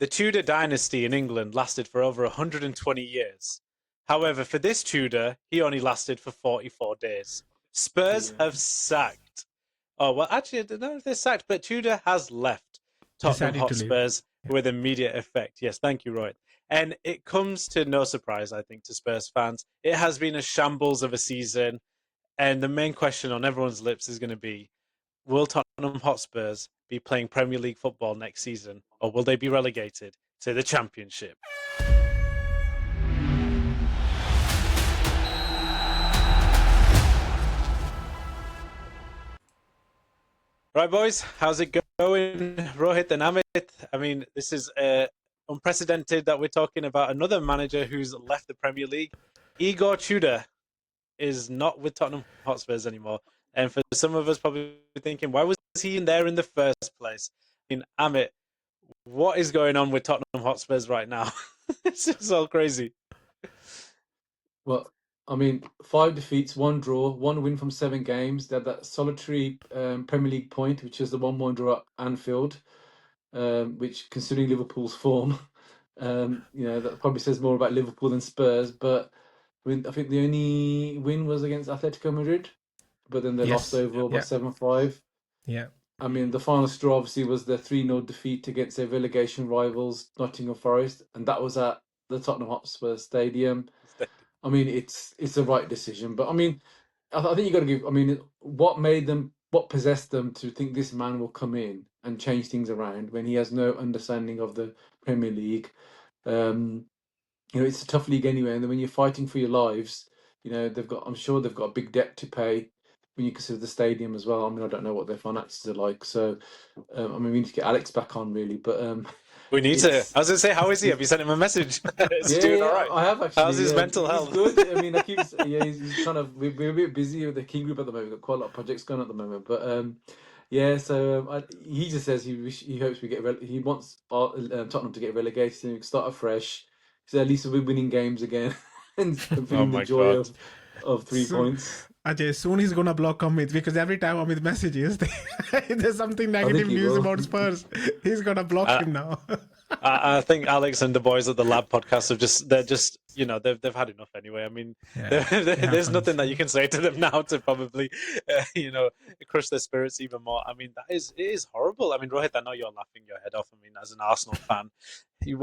The Tudor dynasty in England lasted for over 120 years. However, for this Tudor, he only lasted for 44 days. Spurs Yeah. have sacked. Oh, well, actually, I don't know if they're sacked, but Tudor has left Tottenham Decided to leave. Hotspurs Yeah. with immediate effect. Yes, thank you, Roy. And it comes to no surprise, I think, to Spurs fans. It has been a shambles of a season. And the main question on everyone's lips is going to be, will Tottenham Hotspurs be playing Premier League football next season, or will they be relegated to the Championship? Right, boys, how's it going? Rohit and Amit. I mean, this is unprecedented that we're talking about another manager who's left the Premier League. Igor Tudor is not with Tottenham Hotspurs anymore. And for some of us probably thinking, why was he in there in the first place? I mean, Amit, what is going on with Tottenham Hotspurs right now? It's just all crazy. Well, I mean, 5 defeats, 1 draw, 1 win from 7 games. They had that solitary Premier League point, which is the 1-1 draw at Anfield, which, considering Liverpool's form, that probably says more about Liverpool than Spurs. But I mean, I think the only win was against Atletico Madrid, but then they lost overall by 7-5. Yeah. I mean, the final straw obviously was the 3-0 defeat against their relegation rivals, Nottingham Forest, and that was at the Tottenham Hotspur Stadium. I mean, it's the right decision, but I mean, I think you got to give. I mean, what possessed them to think this man will come in and change things around when he has no understanding of the Premier League? It's a tough league anyway, and then when you're fighting for your lives, I'm sure they've got a big debt to pay when you consider the stadium as well. I mean, I don't know what their finances are like, so I mean, we need to get Alex back on really, but we need to. I was going to say, how is he? Have you sent him a message? Is he doing all right? I have actually. How's his mental health? He's good. I mean, he's kind of. We're a bit busy with the King Group at the moment. We've got quite a lot of projects going on at the moment, but So he just says he hopes we get. He wants Tottenham to get relegated and we can start afresh. So at least we'll be winning games again and feeling the joy of 3 points. Ajay, soon he's gonna block Amit because every time Amit messages, there's something negative news about Spurs. He's gonna block him now. I think Alex and the boys at the Lab podcast they've had enough anyway. I mean, there's nothing that you can say to them now to probably crush their spirits even more. I mean, it is horrible. I mean, Rohit, I know you're laughing your head off. I mean, as an Arsenal fan,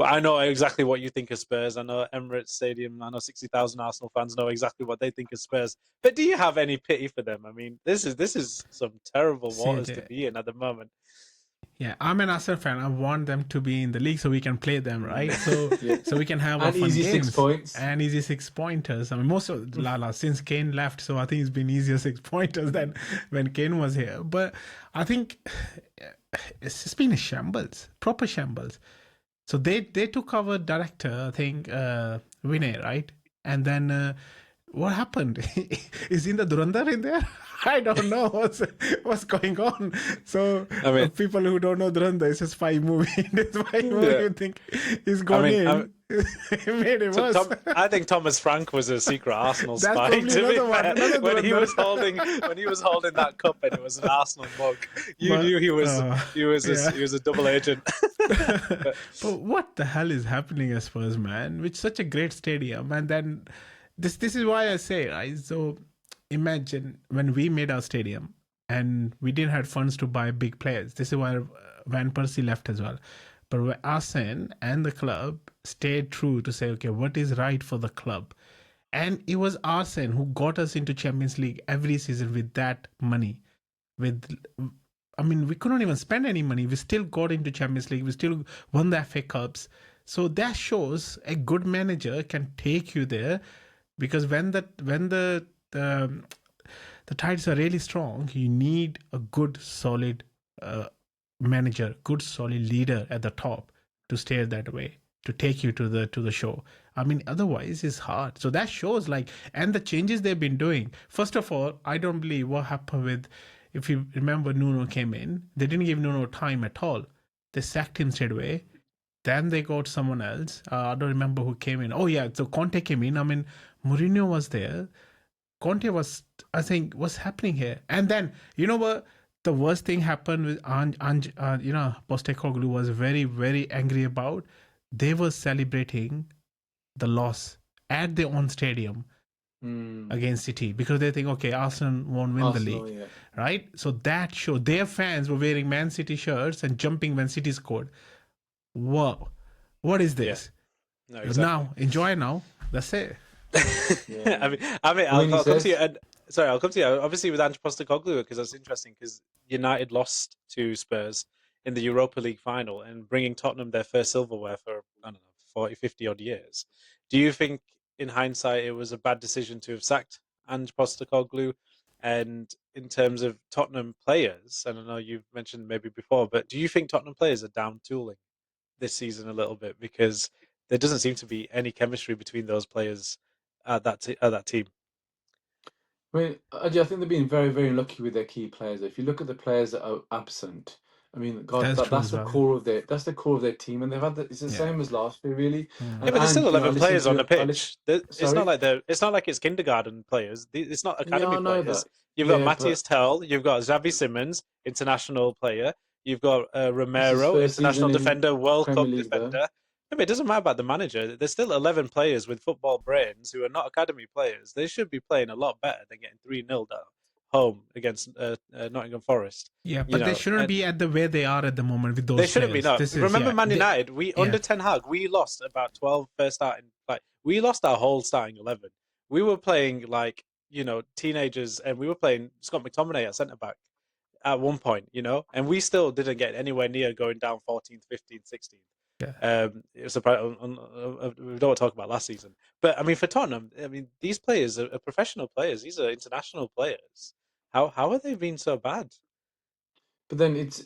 I know exactly what you think of Spurs. I know Emirates Stadium. I know 60,000 Arsenal fans know exactly what they think of Spurs. But do you have any pity for them? I mean, this is some terrible waters to be in at the moment. Yeah, I'm an Arsenal fan. I want them to be in the league so we can play them, right? So so we can have fun easy games. 6 points. And easy 6-pointers. I mean, most of Lala since Kane left, so I think it's been easier 6-pointers than when Kane was here. But I think it's just been a shambles, proper shambles. So they took our director, I think, Vinay, right? And then what happened? Is in the Durandar in there? I don't know what's going on. So I mean, people who don't know Durandar, it's a spy movie. It's spy movie. You think he's gone in? He made it worse. I think Thomas Frank was a secret Arsenal spy. When he was holding that cup and it was an Arsenal mug, you knew he was a double agent. But what the hell is happening at Spurs, man? With such a great stadium, and then this is why I say, right? So imagine when we made our stadium and we didn't have funds to buy big players. This is why Van Persie left as well. But Arsene and the club stayed true to say, okay, what is right for the club? And it was Arsene who got us into Champions League every season with that money. We couldn't even spend any money. We still got into Champions League. We still won the FA Cups. So that shows a good manager can take you there, because when the tides are really strong, you need a good, solid manager, good, solid leader at the top to steer that way, to take you to the show. I mean, otherwise it's hard. So that shows and the changes they've been doing. First of all, I don't believe what happened with, if you remember, Nuno came in. They didn't give Nuno time at all. They sacked him straight away. Then they got someone else. I don't remember who came in. Oh yeah, so Conte came in. I mean, Mourinho was there. Conte was, I think, what's happening here? And then, you know what? the worst thing happened with Ange, Postecoglou was very, very angry about. They were celebrating the loss at their own stadium against City because they think, okay, Arsenal won't win the league, right? So that showed their fans were wearing Man City shirts and jumping when City scored. Whoa, what is this? Yeah. No, exactly. Now, enjoy now. That's it. I mean, I'll come to you. And sorry, I'll come to you. Obviously, with Ange Postecoglou, because that's interesting. Because United lost to Spurs in the Europa League final, and bringing Tottenham their first silverware for 40, 50 odd years. Do you think, in hindsight, it was a bad decision to have sacked Ange Postecoglou? And in terms of Tottenham players, I don't know, you've mentioned maybe before, but do you think Tottenham players are down tooling this season a little bit because there doesn't seem to be any chemistry between those players at that team? I mean, I think they've been very, very lucky with their key players. If you look at the players that are absent, I mean, God, that's the core of their team, and they've had it's the same as last year, really. Yeah, but there's still 11 players on the pitch. It's not like it's kindergarten players. It's not academy players. You've got Matthias Tell, you've got Xavi Simons, international player. You've got Romero, international defender, World Cup defender. Yeah, but it doesn't matter about the manager. There's still 11 players with football brains who are not academy players. They should be playing a lot better than getting 3-0 down home against Nottingham Forest. Yeah, but they shouldn't be at the way they are at the moment with those. They shouldn't be. No, remember Man United. Under Ten Hag, we lost about 12 first starting. We lost our whole starting 11. We were playing teenagers, and we were playing Scott McTominay at centre back at one point. And we still didn't get anywhere near going down 14th, 15th, 16th. Yeah. It was we don't want to talk about last season, but I mean for Tottenham, I mean these players are professional players. These are international players. How have they been so bad? But then it's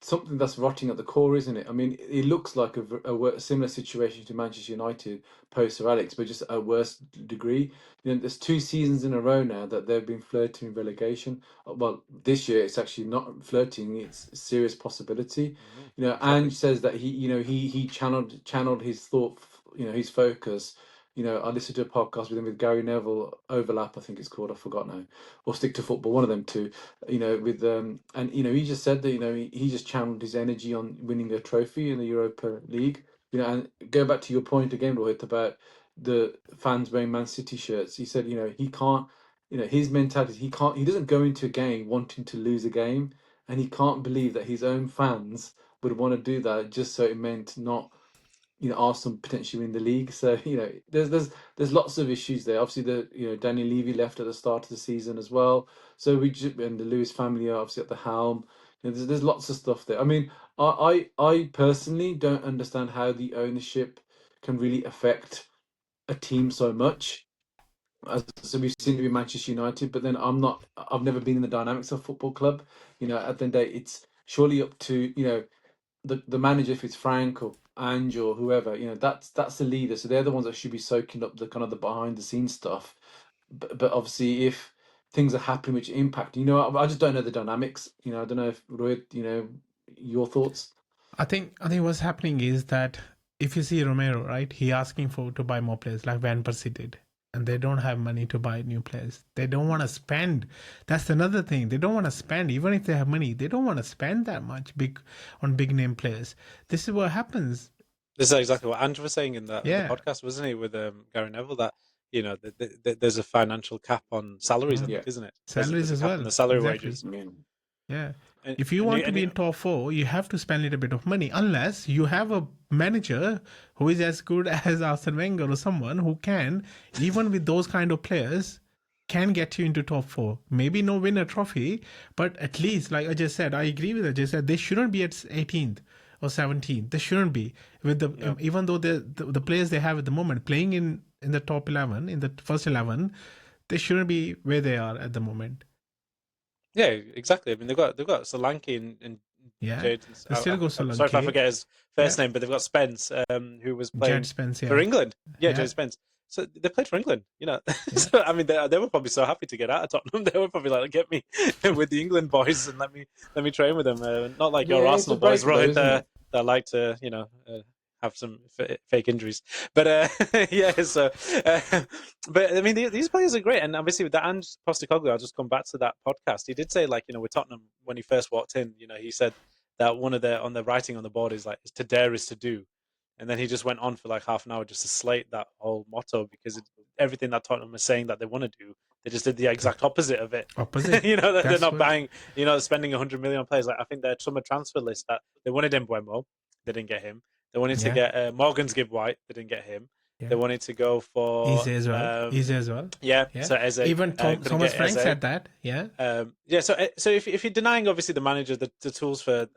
something that's rotting at the core, isn't it? I mean, it looks like a similar situation to Manchester United post Sir Alex, but just at a worse degree. There's 2 seasons in a row now that they've been flirting with relegation. Well, this year it's actually not flirting; it's a serious possibility. Ange says that he channeled his thought, his focus. I listened to a podcast with him with Gary Neville, Overlap, I think it's called. I forgot now, or Stick to Football, one of them two. He just said that he just channeled his energy on winning a trophy in the Europa League. And go back to your point again, Rohit, about the fans wearing Man City shirts. He said, he can't. His mentality. He doesn't go into a game wanting to lose a game, and he can't believe that his own fans would want to do that just so it meant not. Arsenal potentially win the league. So there's lots of issues there. Obviously, Daniel Levy left at the start of the season as well. So and the Lewis family are obviously at the helm. There's lots of stuff there. I mean, I personally don't understand how the ownership can really affect a team so much. So we've seen it with Manchester United, but then I've never been in the dynamics of a football club. At the end of the day, it's surely up to the manager, if it's Frank or Ange or whoever, that's the leader. So they're the ones that should be soaking up the kind of the behind the scenes stuff. But obviously, if things are happening which impact, I just don't know the dynamics. I don't know if Rohit, your thoughts. I think what's happening is that if you see Romero, right, he asking to buy more players like Van Persie did. And they don't have money to buy new players. They don't want to spend. That's another thing. They don't want to spend. Even if they have money, they don't want to spend that much on big name players. This is what happens. This is exactly what Ange was saying in the podcast, wasn't he, with Gary Neville, that there's a financial cap on salaries, isn't it? Salaries as well. The salary wages. Yeah. If you want to be in top 4, you have to spend a little bit of money, unless you have a manager who is as good as Arsene Wenger or someone who can, even with those kind of players, can get you into top 4. Maybe no win a trophy, but at least, like I just said, I agree with Ajay said, they shouldn't be at 18th or 17th. They shouldn't be. Even though the players they have at the moment playing in the top 11, in the first 11, they shouldn't be where they are at the moment. Yeah, exactly. I mean, they've got Solanke and Jade. They still go Solanke. Sorry if I forget his first name, but they've got Spence, who was playing for England. Jade Spence. So they played for England, So I mean, they were probably so happy to get out of Tottenham. They were probably like, "Get me with the England boys and let me train with them." Not like your Arsenal boys, right? That like to have some fake injuries. But yeah, so but I mean these players are great, and obviously with the Ange Postecoglou, I'll just come back to that podcast. He did say, like, with Tottenham when he first walked in, he said that one of the writing on the board is like, to dare is to do. And then he just went on for like half an hour just to slate that whole motto, because everything that Tottenham is saying that they want to do, they just did the exact opposite of it. Opposite. They're not buying, spending 100 million on players. Like, I think their summer transfer list that they wanted Mbeumo, they didn't get him. They wanted to get Morgan's Gibb White, they didn't get him. Yeah. They wanted to go for Eze as well. Yeah. So Eze, even Thomas Frank said that. Yeah. So if you're denying obviously the manager the tools for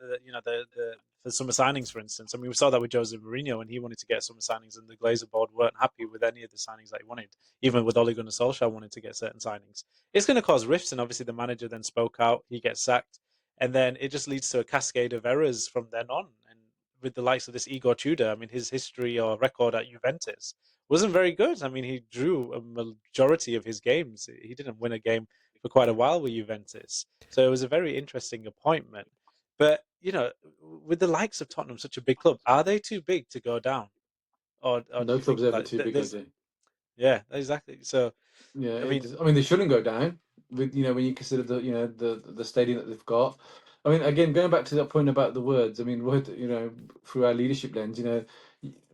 the summer signings, for instance, I mean, we saw that with Jose Mourinho, and he wanted to get summer signings, and the Glazer board weren't happy with any of the signings that he wanted. Even with Ole Gunnar Solskjaer wanted to get certain signings, it's going to cause rifts, and obviously the manager then spoke out, he gets sacked, and then it just leads to a cascade of errors from then on. And with the likes of this Igor Tudor, I mean, his history or record at Juventus wasn't very good. I mean, he drew a majority of his games. He didn't win a game for quite a while with Juventus. So it was a very interesting appointment. But, with the likes of Tottenham, such a big club, are they too big to go down? Or no club's ever too big, is it? Yeah, exactly. So yeah, I mean, they shouldn't go down. With when you consider the stadium that they've got. I mean, again, going back to that point about the words. I mean, through our leadership lens,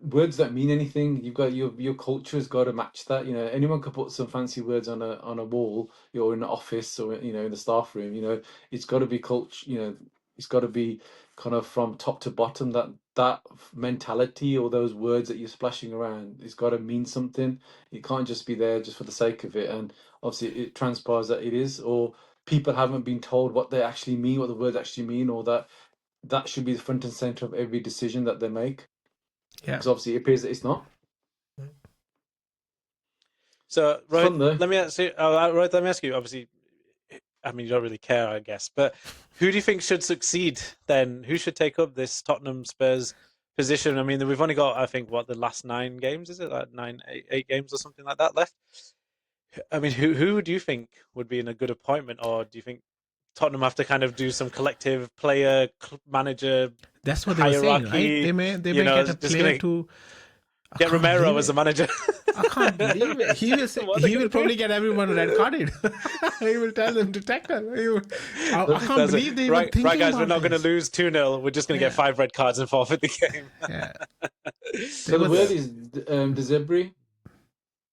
words don't mean anything. You've got your culture has got to match that. Anyone can put some fancy words on a wall, or in an office, or in the staff room. It's got to be culture. It's got to be kind of from top to bottom. That mentality, or those words that you're splashing around, it's got to mean something. It can't just be there just for the sake of it. And obviously, it transpires that it is, or people haven't been told what they actually mean, what the words actually mean, or that should be the front and center of every decision that they make. Yeah, because obviously it appears that it's not. So, Roy, let me ask you. Let me ask you. Obviously, I mean, you don't really care, I guess, but who do you think should succeed then? Who should take up this Tottenham Spurs position? I mean, we've only got, I think, the last 9 games, is it? Like 8 games or something like that left? I mean, who do you think would be in a good appointment, or do you think Tottenham have to kind of do some collective player manager? That's what they were saying, right? They may get a player to get Romero as a manager. I can't believe it. He will probably get everyone red carded. He will tell them to tackle. I can't believe they were thinking right, guys, about we're not going to lose 2-0. We're just going to get 5 red cards and forfeit the game. Yeah. So the word is De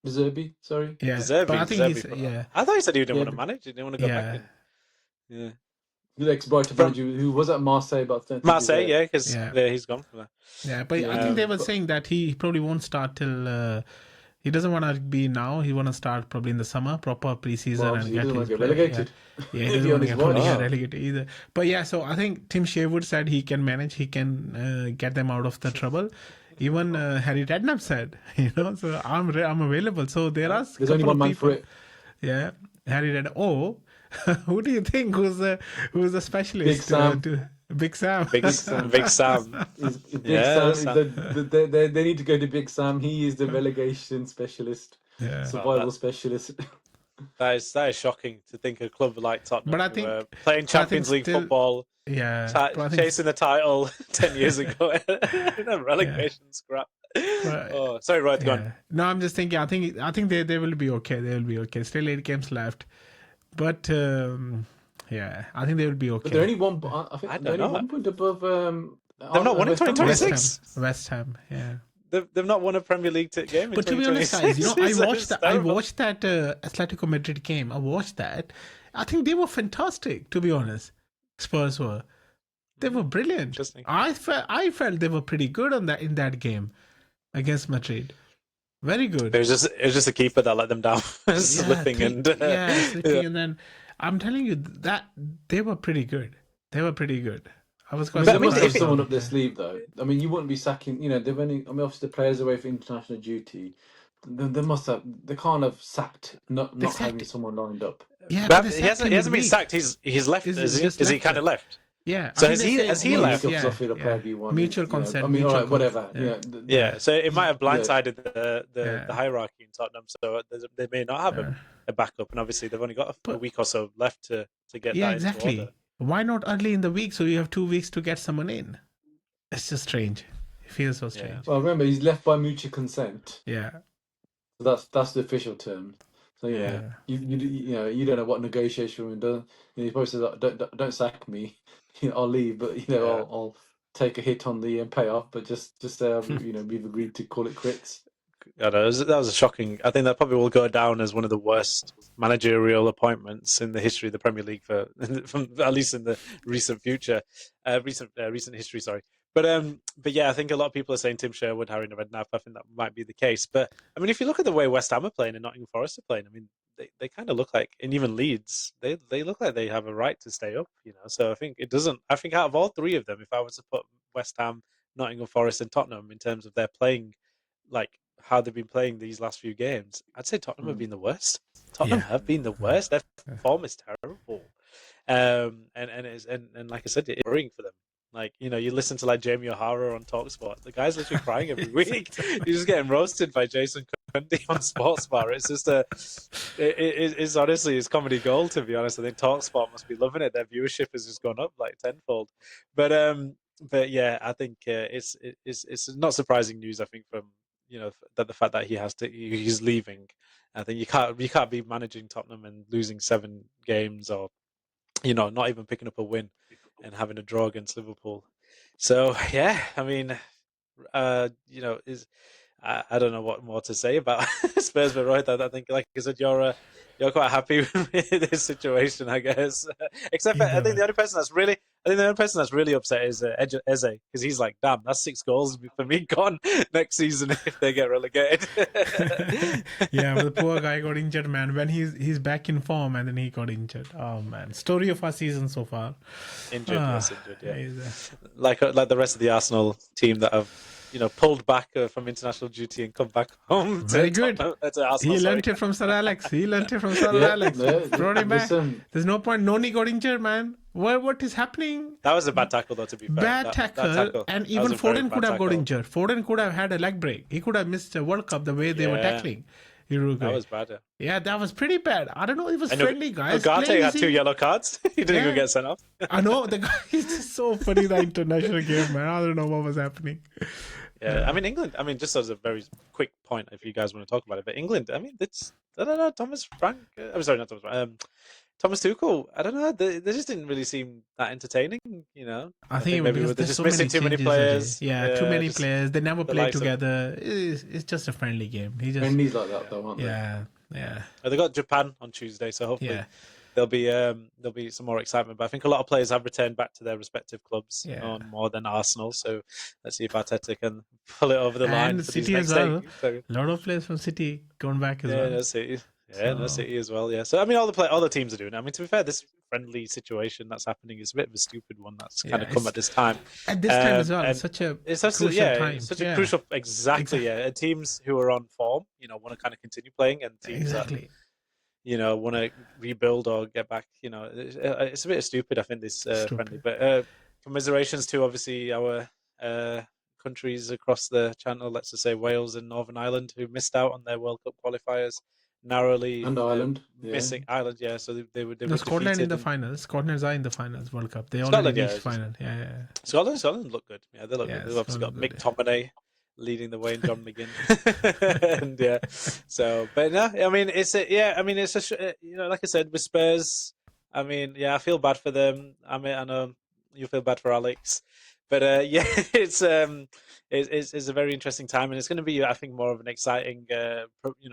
Zerbi, sorry. Yeah, De Zerbi, but I think he's. Yeah. I thought he said he didn't want to manage. He didn't want to go back in. Yeah. The ex-Brighton manager who was at Marseille about 30 Marseille, yeah, because he's gone from there. Yeah, but I think they were saying that he probably won't start till. He doesn't want to be now. He want to start probably in the summer, proper preseason, and get his relegated. Yeah, he doesn't want to get relegated either. But yeah, so I think Tim Sherwood said he can manage. He can get them out of the trouble. Even Harry Redknapp said, so I'm available. So there's only one man for it. Yeah, Harry Redknapp. Oh, who do you think who's the specialist? Big Sam. Big Sam. Big Sam. They need to go to Big Sam. He is the relegation specialist, survival specialist. That is shocking to think a club like Tottenham, but I think playing Champions League football, chasing the title 10 years ago, in a relegation scrap. Sorry, Roy, go on. No, I'm just thinking. I think they will be okay. They will be okay. Still 8 games left, but I think they will be okay. But they're only one. I think they're only 1 point above. They've not won in 2026. West Ham, yeah. They've not won a Premier League game. But to be honest, guys, I watched that Atletico Madrid game. I watched that. I think they were fantastic. To be honest, Spurs were. They were brilliant. I felt they were pretty good in that game against Madrid. Very good. It was just a keeper that let them down, slipping and and then I'm telling you that they were pretty good. I was quite. They must have someone up their sleeve, though. I mean, you wouldn't be sacking. They've only. I mean, obviously the players away for international duty. They must have. They can't have sacked not having someone lined up. Yeah, but he hasn't been sacked. He's left. Is he kind of left? Yeah. So has he left? Mutual consent. I mean, all right, whatever. Yeah. So it might have blindsided the hierarchy in Tottenham. So they may not have a backup, and obviously they've only got a week or so left to get that. Yeah, exactly. Why not early in the week so you have 2 weeks to get someone in? It's just strange. It feels so strange. Well, remember, he's left by mutual consent. Yeah. So that's the official term. So you don't know what negotiation room does. He probably says, don't sack me. I'll leave, but I'll take a hit on the payoff. But just we've agreed to call it quits. I know, that was a shocking. I think that probably will go down as one of the worst managerial appointments in the history of the Premier League from at least in the recent future, recent history. Sorry, but yeah, I think a lot of people are saying Tim Sherwood, Harry Redknapp. I think that might be the case. But I mean, if you look at the way West Ham are playing and Nottingham Forest are playing, I mean, they kind of look like, and even Leeds, they look like they have a right to stay up. So I think it doesn't. I think out of all three of them, if I was to put West Ham, Nottingham Forest, and Tottenham in terms of their playing, like how they've been playing these last few games, I'd say Tottenham have been the worst. Tottenham have been the worst. Their form is terrible, and like I said, it's worrying for them. Like, you listen to like Jamie O'Hara on TalkSport. The guy's literally crying every week. He's just getting roasted by Jason Cundy on Sportsbar. It's just it's honestly his comedy gold, to be honest. I think TalkSport must be loving it. Their viewership has just gone up like tenfold. But yeah, I think it's not surprising news. I think from that the fact that he's leaving. I think you can't be managing Tottenham and losing 7 games, or not even picking up a win and having a draw against Liverpool. So yeah, I mean, I don't know what more to say about Spurs, but right, I think, like I said, you're quite happy with this situation, I guess. Except for, I think the only person that's really upset is Eze, because he's like, damn, that's 6 goals for me gone next season if they get relegated. Yeah, but the poor guy got injured, man. When he's back in form, and then he got injured. Oh man, story of our season so far. Injured, yeah. Like the rest of the Arsenal team that have pulled back from international duty and come back home. Very good. Arsenal, he learned it from Sir Alex. Brought him back. There's no point. Noni got injured, man. What is happening? That was a bad tackle, though, to be fair. Bad tackle. And even Foden could have got injured. Foden could have had a leg break. He could have missed a World Cup the way they were tackling Uruguay. That was bad. Yeah, that was pretty bad. I don't know. It was friendly, guys. Ugarte had 2 yellow cards. He didn't even get sent off. I know. The guy is just so funny, the international game, man. I don't know what was happening. Yeah, I mean, England, just as a very quick point, if you guys want to talk about it, but England, I don't know, Thomas Tuchel, I don't know, they just didn't really seem that entertaining, I think maybe they're just missing too many players. Yeah, too many players. They never play together. It's just a friendly game. Friendlies like that, though, aren't they? Yeah. They got Japan on Tuesday, so hopefully there'll be some more excitement. But I think a lot of players have returned back to their respective clubs on more than Arsenal. So let's see if Arteta can pull it over the line. And City as well. A lot of players from City going back as well. No City. No City as well. Yeah. So I mean, all the teams are doing it. I mean, to be fair, this friendly situation that's happening is a bit of a stupid one that's kind of come at this time. At this time as well. It's such a crucial time. Such a crucial. Exactly. Yeah. And teams who are on form, want to kind of continue playing, and teams that want to rebuild or get back. It's a bit stupid, I think, this friendly. But commiserations to obviously our countries across the channel. Let's just say Wales and Northern Ireland, who missed out on their World Cup qualifiers narrowly. And Ireland, missing Ireland. Yeah, so they were. Scotland in the finals. Scotland are in the finals World Cup. They already reached final. Yeah. Scotland look good. Yeah, they look good. They've obviously got Mick Tominay leading the way, and John McGinn. And so, but no, I mean, it's like I said, with Spurs, I mean, I feel bad for them. I mean, I know you feel bad for Alex, but it's a very interesting time, and it's going to be, I think, more of an exciting,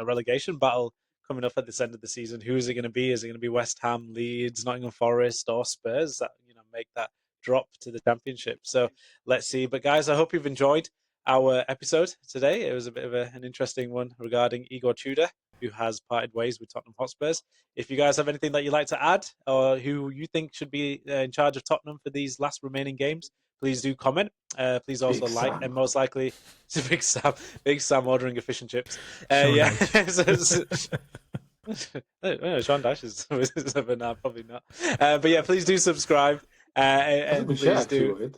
relegation battle coming up at this end of the season. Who is it going to be? Is it going to be West Ham, Leeds, Nottingham Forest, or Spurs that make that drop to the Championship? So let's see. But guys, I hope you've enjoyed our episode today. It was a bit of an interesting one regarding Igor Tudor, who has parted ways with Tottenham Hotspurs. If you guys have anything that you'd like to add, or who you think should be in charge of Tottenham for these last remaining games, please do comment. Please also like, and most likely, it's Big Sam ordering a fish and chips. Sean Dash is, but no, probably not. But yeah, please do subscribe. And please do.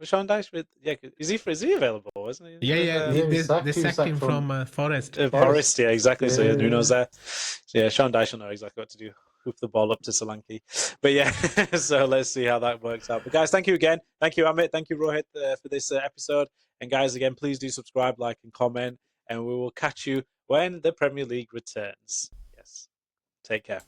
Sean Dyche is he available? Wasn't he? Yeah. They sacked him from Forest. Forest, yeah, exactly. So who knows that? So, Sean Dyche will know exactly what to do hoof the ball up to Solanke. But yeah, so let's see how that works out. But guys, thank you again. Thank you, Amit. Thank you, Rohit, for this episode. And guys, again, please do subscribe, like, and comment. And we will catch you when the Premier League returns. Yes. Take care.